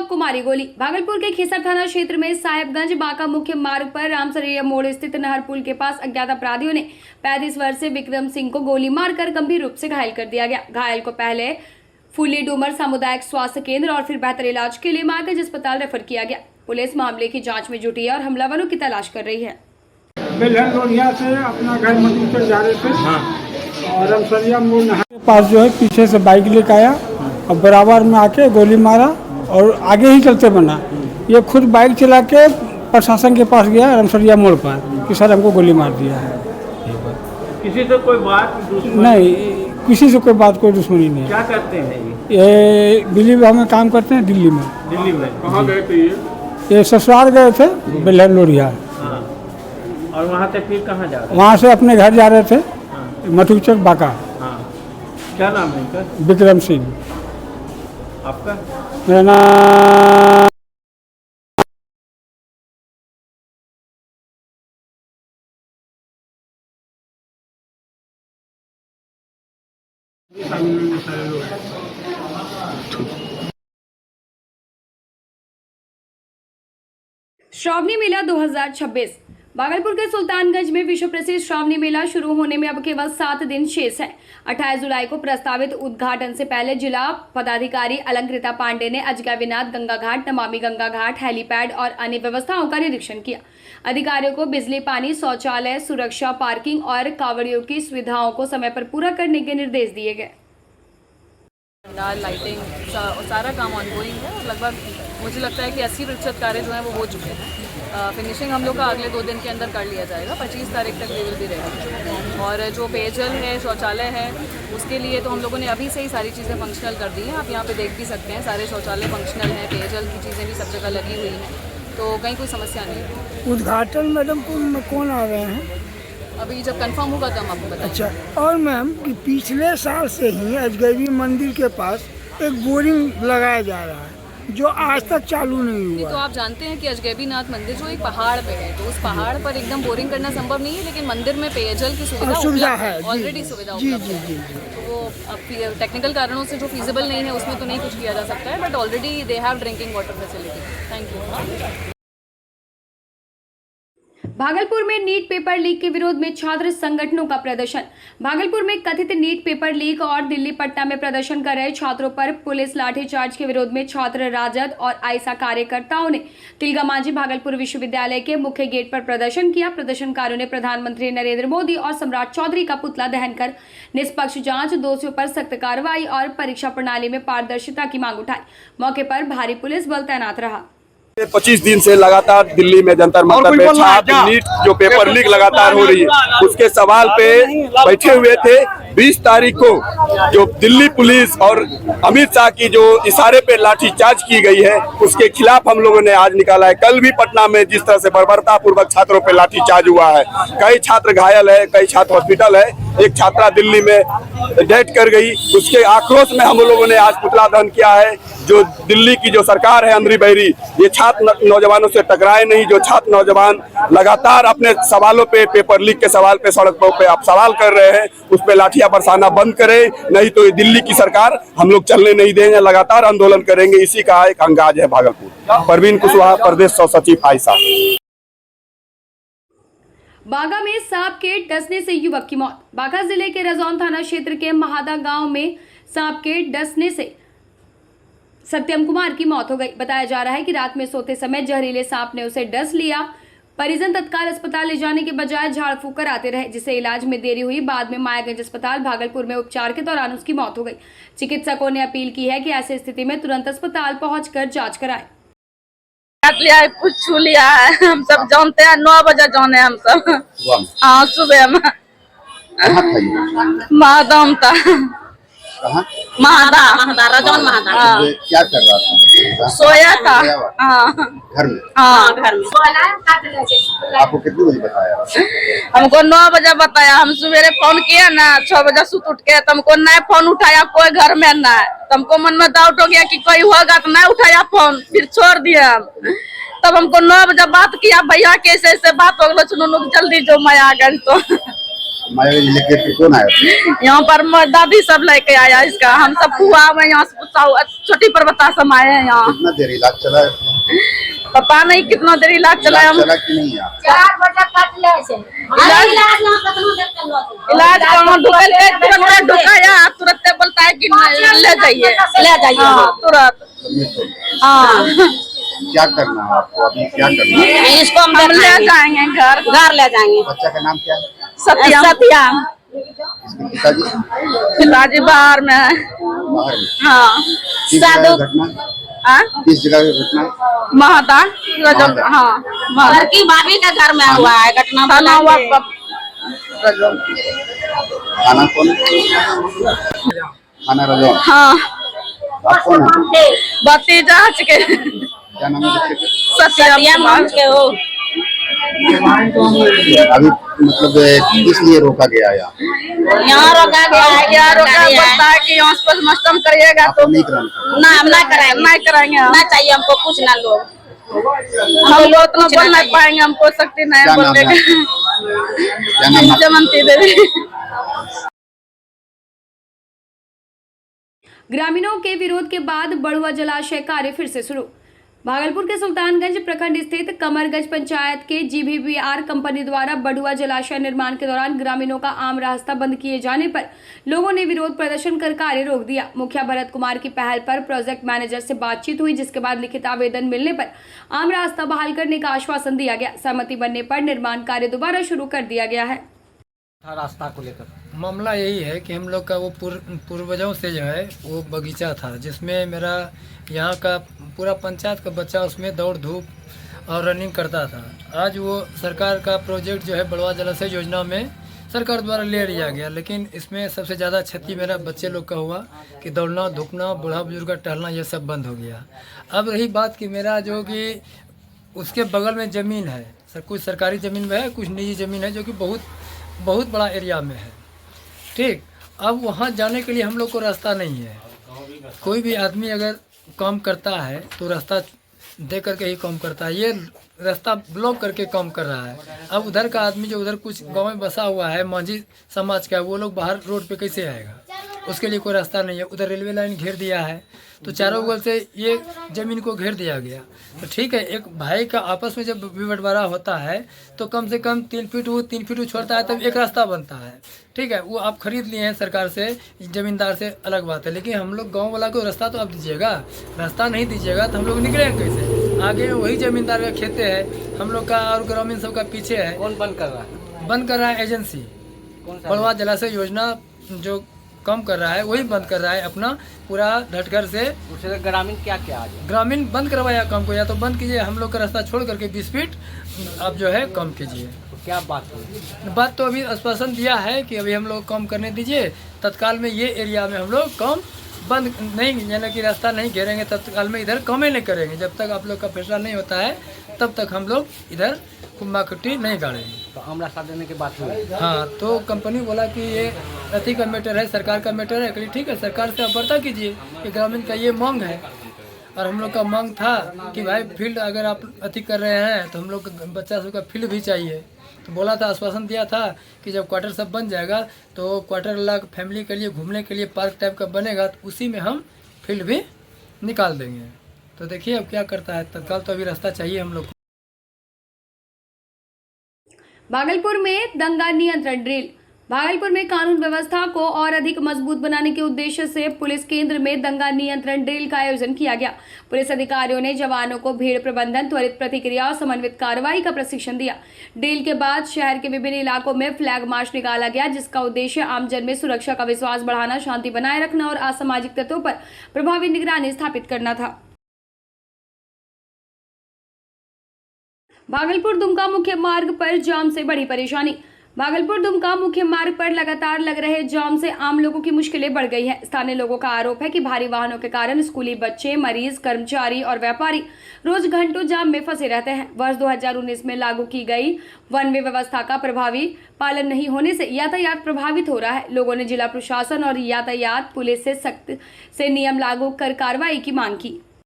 को मारी गोली। भागलपुर के खेसर थाना क्षेत्र में साहेबगंज बांका मुख्य मार्ग पर रामसरैया मोड़ स्थित नहर पुल के पास अज्ञात अपराधियों ने 35 वर्षीय विक्रम सिंह को गोली मारकर गंभीर रूप से घायल कर दिया गया। घायल को पहले फुली डूमर सामुदायिक स्वास्थ्य केंद्र और फिर बेहतर इलाज के लिए मार्केज अस्पताल रेफर किया गया। पुलिस मामले की जाँच में जुटी है और हमलावरों की तलाश कर रही है। बेलहन लोनिया से अपना घर मधुकर जा रहे थे और रामसरिया मोड़ नहर के पास जो है पीछे से बाइक लेकर आया और बराबर में आके गोली मारा और आगे ही चलते बना। ये खुद बाइक चला के प्रशासन के पास गया रामसरिया मोड़ पर कि सर हमको गोली मार दिया है। किसी से कोई बात नहीं, किसी से कोई बात कोई दुश्मनी नहीं। क्या करते हैं ये दिल्ली में हमें काम करते हैं। दिल्ली में कहाँ गए थे ये ससुराल गए थे बेलहन लोनिया। हाँ। और वहाँ से फिर कहाँ जा रहे वहाँ से अपने घर जा रहे थे। हाँ। मधुचक बांका। हाँ। क्या नाम है इनका? विक्रम सिंह। आपका? मेरा नाम श्रावणी मेला 2026। भागलपुर के सुल्तानगंज में विश्व प्रसिद्ध श्रावणी मेला शुरू होने में अब केवल 7 दिन शेष है। 28 जुलाई को प्रस्तावित उद्घाटन से पहले जिला पदाधिकारी अलंकृता पांडे ने अजगैबीनाथ गंगा घाट, नमामि गंगा घाट, हेलीपैड और अन्य व्यवस्थाओं का निरीक्षण किया। अधिकारियों को बिजली, पानी, शौचालय, सुरक्षा, पार्किंग और कांवड़ियों की सुविधाओं को समय पर पूरा करने के निर्देश दिए गए। लाइटिंग सारा काम ऑनगोइंग है और लगभग मुझे लगता है कि 80% कार्य जो है वो हो चुके हैं। फिनिशिंग हम लोग का अगले 2 दिन के अंदर कर लिया जाएगा। 25 तारीख तक वी विल बी रेडी। और जो पेयजल है, शौचालय है, उसके लिए तो हम लोगों ने अभी से ही सारी चीज़ें फंक्शनल कर दी हैं। आप यहाँ पे देख भी सकते हैं सारे शौचालय फंक्शनल हैं, पेयजल की चीज़ें भी सब जगह लगी हुई हैं, तो कहीं कोई समस्या नहीं है। उद्घाटन मैडम कौन आ रहे हैं? अभी जब कंफर्म होगा तो हम आपको बताएंगे। अच्छा, और मैम कि पिछले साल से ही अजगैबी मंदिर के पास एक बोरिंग लगाया जा रहा है जो आज तक चालू नहीं हुआ। तो आप जानते हैं कि अजगैबीनाथ मंदिर जो एक पहाड़ पे है, तो उस पहाड़ पर एकदम बोरिंग करना संभव नहीं है, लेकिन मंदिर में पेयजल की सुविधा है, ऑलरेडी सुविधा उपलब्ध है। तो वो अब टेक्निकल कारणों से जो फीजिबल नहीं है उसमें तो नहीं कुछ किया जा सकता है, but already they have drinking water facility. Thank you. Bhagalpur में नीट पेपर लीक के विरोध में छात्र संगठनों का प्रदर्शन। भागलपुर में कथित नीट पेपर लीक और दिल्ली पटना में प्रदर्शन कर रहे छात्रों पर पुलिस लाठीचार्ज के विरोध में छात्र राजद और आइसा कार्यकर्ताओं ने तिलगामांझी भागलपुर विश्वविद्यालय के मुख्य गेट पर प्रदर्शन किया। प्रदर्शनकारियों ने प्रधानमंत्री नरेंद्र मोदी और सम्राट चौधरी का पुतला दहन कर निष्पक्ष जांच, दोषियों पर सख्त कार्रवाई और परीक्षा प्रणाली में पारदर्शिता की मांग उठाई। मौके पर भारी पुलिस बल तैनात रहा। 25 दिन से लगातार दिल्ली में जंतर मंतर पे छात्र नीट जो पेपर लीक लगातार हो रही है उसके सवाल पे बैठे हुए थे। 20 तारीख को जो दिल्ली पुलिस और अमित शाह की जो इशारे पे लाठीचार्ज की गई है उसके खिलाफ हम लोगों ने आज निकाला है। कल भी पटना में जिस तरह से बर्बरता पूर्वक छात्रों पे लाठीचार्ज हुआ है, कई छात्र घायल है, कई छात्र हॉस्पिटल है, एक छात्रा दिल्ली में डेथ कर गई। उसके आक्रोश में हम लोगों ने आज पुतला दहन किया है। जो दिल्ली की जो सरकार है अंदरी बहरी, ये छात्र नौजवानों से टकराए नहीं। जो छात्र नौजवान लगातार अपने सवालों पे, पेपर लीक के सवाल पे सड़कों पे आप सवाल कर रहे हैं, उस पे लाठियां बरसाना बंद करें, नहीं तो ये दिल्ली की सरकार हम लोग चलने नहीं देंगे। लगातार आंदोलन करेंगे। इसी का एक अंगाज है भागलपुर। परवीन कुशवाहा, प्रदेश सह सचिव आइसा। बांका में सांप के डसने से युवक की मौत। बांका जिले के रजौन थाना क्षेत्र के महादा गांव में सांप के डसने से सत्यम कुमार की मौत हो गई। बताया जा रहा है कि रात में सोते समय जहरीले सांप ने उसे डस लिया। परिजन तत्काल अस्पताल ले जाने के बजाय झाड़ फूंक कराते रहे, जिससे इलाज में देरी हुई। बाद में मायागंज अस्पताल भागलपुर में उपचार के दौरान उसकी मौत हो गई। चिकित्सकों ने अपील की है कि ऐसी स्थिति में तुरंत अस्पताल पहुंचकर जांच कराएं। लिया कुछ छू लिया है, हम सब जानते हैं। 9 बजे जाने हम सब। हाँ, सुबह में महादाम था। महादा रजौन महादा। क्या कर रहा था? सोया था। हाँ, घर में। हाँ, घर में। आपको कितने बजे बताया? हमको 9 बजे बताया। हम सवेरे फोन किया ना, 6 बजे सुत उठ के, तुमको नहीं फोन उठाया, कोई घर में ना। तुमको मन में डाउट हो गया कि कोई होगा, तो नहीं उठाया फोन, फिर छोड़ दिया। तब हमको 9 बजे बात किया, भैया कैसे ऐसे बात हो गलो, सुनो जल्दी जो मैं आ गई। तो माया जी लेके फिर कौन आया? यहाँ पर दादी सब लेके आया इसका, हम सब हुआ मैं यहाँ से छोटी पर्वता सब आए हैं यहाँ। कितना देर इलाज चला है? पता नहीं कितना देर इलाज चला है। हम चला कि नहीं यार? इलाज कहाँ ढुकल के तुरंत ढुकाया, तुरंत बोलता है कि ले जाइए तुरंत। हाँ क्या करना है आपको अभी, क्या करना है? इसको हम ले जाएंगे घर ले जाएंगे। बच्चा का नाम क्या है? सत्या सत्या। इसके पिताजी पिताजी बाहर में है। बाहर में। हाँ किस जगह की घटना है? किस जगह की घटना है? महादा हाँ की भाभी का घर में हुआ है घटना। खाना हुआ खाना कौन? खाना रजौन। हाँ आप कौन है? भतीजा के क्या नाम है बच्चे का? सत्या के हो। अभी मतलब किस लिए रोका गया यहाँ? यहाँ रोका गया है, क्या रोका बोलता है कि यहाँ पर मस्तम करिएगा तो नहीं कराना। ना हम ना कराएंगे, नहीं कराएंगे हम। ना चाहिए हमको कुछ ना लोग। हम लोग उतना बोल नहीं पाएंगे, हमको शक्ति नहीं क्या नाम बोलने है? क्या नाम है? जमंती देवी। ग्रामीणों के विरोध के बाद बढ़ुआ जलाशय कार्य फिर से शुरू। भागलपुर के सुल्तानगंज प्रखंड स्थित कमरगंज पंचायत के GVBR कंपनी द्वारा बढ़ुआ जलाशय निर्माण के दौरान ग्रामीणों का आम रास्ता बंद किए जाने पर लोगों ने विरोध प्रदर्शन कर कार्य रोक दिया। मुखिया भरत कुमार की पहल पर प्रोजेक्ट मैनेजर से बातचीत हुई, जिसके बाद लिखित आवेदन मिलने पर आम रास्ता बहाल करने का आश्वासन दिया गया। सहमति बनने पर निर्माण कार्य दोबारा शुरू कर दिया गया है। रास्ता को लेकर मामला यही है कि हम लोग का वो पूर्वजों से जो है वो बगीचा था, जिसमें मेरा यहाँ का पूरा पंचायत का बच्चा उसमें दौड़ धूप और रनिंग करता था। आज वो सरकार का प्रोजेक्ट जो है बढ़ुआ जलाशय योजना में सरकार द्वारा ले लिया गया, लेकिन इसमें सबसे ज़्यादा क्षति मेरा बच्चे लोग का हुआ कि दौड़ना धूपना, बूढ़ा बुजुर्ग का टहलना, ये सब बंद हो गया। अब रही बात कि मेरा जो कि उसके बगल में ज़मीन है, कुछ सरकारी ज़मीन में है, कुछ निजी ज़मीन है, जो कि बहुत बड़ा एरिया में है। ठीक, अब वहाँ जाने के लिए हम लोग को रास्ता नहीं है। कोई भी आदमी अगर काम करता है तो रास्ता दे करके ही काम करता है, ये रास्ता ब्लॉक करके काम कर रहा है। अब उधर का आदमी जो उधर कुछ गांव में बसा हुआ है, मांझी समाज का, वो लोग बाहर रोड पे कैसे आएगा? उसके लिए कोई रास्ता नहीं है। उधर रेलवे लाइन घेर दिया है, तो चारों बगल से ये ज़मीन को घेर दिया गया। तो ठीक है, एक भाई का आपस में जब बंटवारा होता है तो कम से कम 3 फीट वो 3 फीट छोड़ता है, तब एक रास्ता बनता है। ठीक है, वो आप खरीद लिए हैं सरकार से, ज़मींदार से, अलग बात है, लेकिन हम लोग गाँव वाला को रास्ता तो आप दीजिएगा। रास्ता नहीं दीजिएगा तो हम लोग निकलेंगे कैसे? आगे में वही ज़मींदार का खेते हैं हम लोग का, और ग्रामीण सब का पीछे है। कौन बंद कर रहा है? बंद कर रहा है एजेंसी, बढ़ुआ जलाशय योजना जो काम कर रहा है वही बंद कर रहा है अपना पूरा ढटकर से। उससे ग्रामीण क्या क्या आज ग्रामीण बंद करवाया काम को, या तो बंद कीजिए, हम लोग का रास्ता छोड़ करके 20 फीट आप जो है कम कीजिए। तो क्या बात हुई? बात तो अभी आश्वासन दिया है कि अभी हम लोग कम करने दीजिए, तत्काल में ये एरिया में हम लोग कम बंद नहीं, यानी कि रास्ता नहीं घेरेंगे, तत्काल में इधर कम ही नहीं करेंगे। जब तक आप लोग का फैसला नहीं होता है तब तक हम लोग इधर कुम्बा खुट्टी नहीं गाड़ेंगे। तो हम रास्ता देने की बात हुई? हाँ, तो कंपनी बोला कि ये अति का मैटर है, सरकार का मैटर है। ठीक है, सरकार से आप वार्ता कीजिए कि ग्रामीण का ये मांग है। और हम लोग का मांग था कि भाई फील्ड अगर आप अति कर रहे हैं तो हम लोग बच्चा सब का फील्ड भी चाहिए। तो बोला था, आश्वासन दिया था कि जब क्वार्टर सब बन जाएगा तो क्वार्टर अलग फैमिली के लिए घूमने के लिए पार्क टाइप का बनेगा, तो उसी में हम फील्ड भी निकाल देंगे। तो देखिए अब क्या करता है, तत्काल तो अभी रास्ता चाहिए हम लोग। भागलपुर में दंगा नियंत्रण ड्रिल। भागलपुर में कानून व्यवस्था को और अधिक मजबूत बनाने के उद्देश्य से पुलिस केंद्र में दंगा नियंत्रण ड्रिल का आयोजन किया गया। पुलिस अधिकारियों ने जवानों को भीड़ प्रबंधन, त्वरित प्रतिक्रिया और समन्वित कार्रवाई का प्रशिक्षण दिया। ड्रिल के बाद शहर के विभिन्न इलाकों में फ्लैग मार्च निकाला गया, जिसका उद्देश्य आमजन में सुरक्षा का विश्वास बढ़ाना, शांति बनाए रखना और असामाजिक तत्वों पर प्रभावी निगरानी स्थापित करना था। भागलपुर दुमका मुख्य मार्ग पर जाम से बड़ी परेशानी। भागलपुर दुमका मुख्य मार्ग पर लगातार लग रहे जाम से आम लोगों की मुश्किलें बढ़ गई हैं। स्थानीय लोगों का आरोप है कि भारी वाहनों के कारण स्कूली बच्चे, मरीज, कर्मचारी और व्यापारी रोज घंटों जाम में फंसे रहते हैं। वर्ष 2019 में लागू की गई वन वे व्यवस्था का प्रभावी पालन नहीं होने से यातायात प्रभावित हो रहा है। लोगों ने जिला प्रशासन और यातायात पुलिस से सख्त से नियम लागू कर कार्रवाई की मांग की।